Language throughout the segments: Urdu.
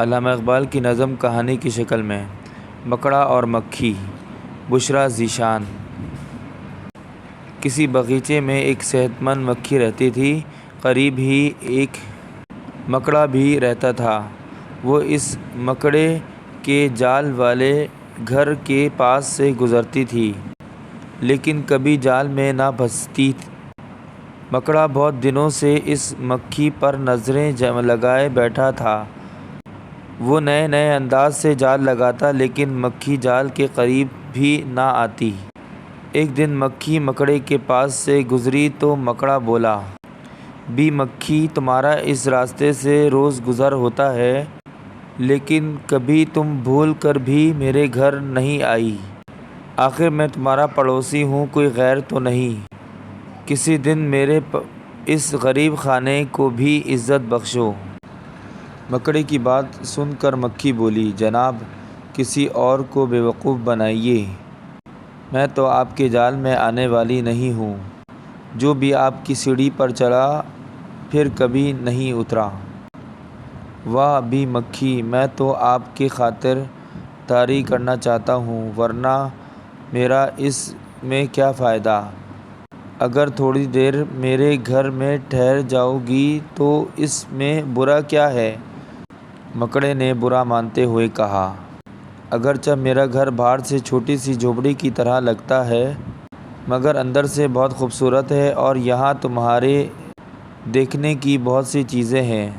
علامہ اقبال کی نظم کہانی کی شکل میں۔ مکڑا اور مکھی، بشریٰ ذیشان۔ کسی باغیچے میں ایک صحت مند مکھی رہتی تھی۔ قریب ہی ایک مکڑا بھی رہتا تھا۔ وہ اس مکڑے کے جال والے گھر کے پاس سے گزرتی تھی، لیکن کبھی جال میں نہ پھنستی۔ مکڑا بہت دنوں سے اس مکھی پر نظریں لگائے بیٹھا تھا۔ وہ نئے نئے انداز سے جال لگاتا، لیکن مکھی جال کے قریب بھی نہ آتی۔ ایک دن مکھی مکڑے کے پاس سے گزری تو مکڑا بولا، بھی مکھی، تمہارا اس راستے سے روز گزر ہوتا ہے، لیکن کبھی تم بھول کر بھی میرے گھر نہیں آئی۔ آخر میں تمہارا پڑوسی ہوں، کوئی غیر تو نہیں۔ کسی دن میرے اس غریب خانے کو بھی عزت بخشو۔ مکڑے کی بات سن کر مکھی بولی، جناب، کسی اور کو بیوقوف بنائیے، میں تو آپ کے جال میں آنے والی نہیں ہوں۔ جو بھی آپ کی سیڑھی پر چڑھا، پھر کبھی نہیں اترا۔ واہ بھی مکھی، میں تو آپ کی خاطر داری کرنا چاہتا ہوں، ورنہ میرا اس میں کیا فائدہ؟ اگر تھوڑی دیر میرے گھر میں ٹھہر جاؤ گی تو اس میں برا کیا ہے؟ مکڑے نے برا مانتے ہوئے کہا، اگرچہ میرا گھر باہر سے چھوٹی سی جھونپڑی کی طرح لگتا ہے، مگر اندر سے بہت خوبصورت ہے، اور یہاں تمہارے دیکھنے کی بہت سی چیزیں ہیں۔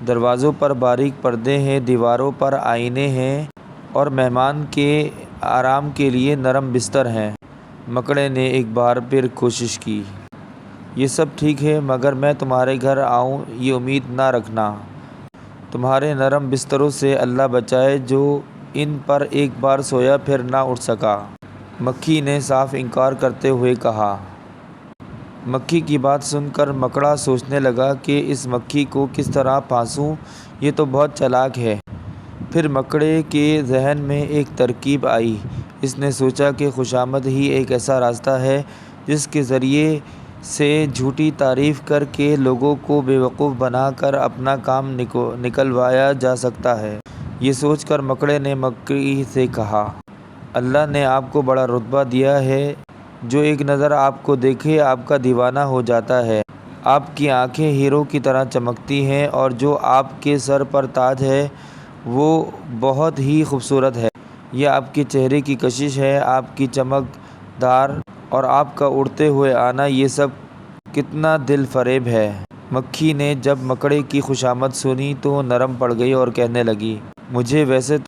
دروازوں پر باریک پردے ہیں، دیواروں پر آئینے ہیں، اور مہمان کے آرام کے لیے نرم بستر ہیں۔ مکڑے نے ایک بار پھر کوشش کی، یہ سب ٹھیک ہے، مگر میں تمہارے گھر آؤں یہ امید نہ رکھنا۔ تمہارے نرم بستروں سے اللہ بچائے جو ان پر ایک بار سویا پھر نہ اٹھ سکا۔ مکھی نے صاف انکار کرتے ہوئے کہا۔ مکھی کی بات سن کر مکڑا سوچنے لگا کہ اس مکھی کو کس طرح پھانسوں، یہ تو بہت چالاک ہے۔ پھر مکڑے کے ذہن میں ایک ترکیب آئی۔ اس نے سوچا کہ خوشامد ہی ایک ایسا راستہ ہے جس کے ذریعے سے جھوٹی تعریف کر کے لوگوں کو بیوقوف بنا کر اپنا کام نکلوایا جا سکتا ہے۔ یہ سوچ کر مکڑے نے مکھی سے کہا، اللہ نے آپ کو بڑا رتبہ دیا ہے، جو ایک نظر آپ کو دیکھے آپ کا دیوانہ ہو جاتا ہے۔ آپ کی آنکھیں ہیروں کی طرح چمکتی ہیں، اور جو آپ کے سر پر تاج ہے وہ بہت ہی خوبصورت ہے۔ یہ آپ کے چہرے کی کشش ہے، آپ کی چمک دار اور آپ کا اڑتے ہوئے آنا، یہ سب کتنا دل فریب ہے۔ مکھی نے جب مکڑے کی خوشامد سنی تو نرم پڑ گئی اور کہنے لگی، مجھے ویسے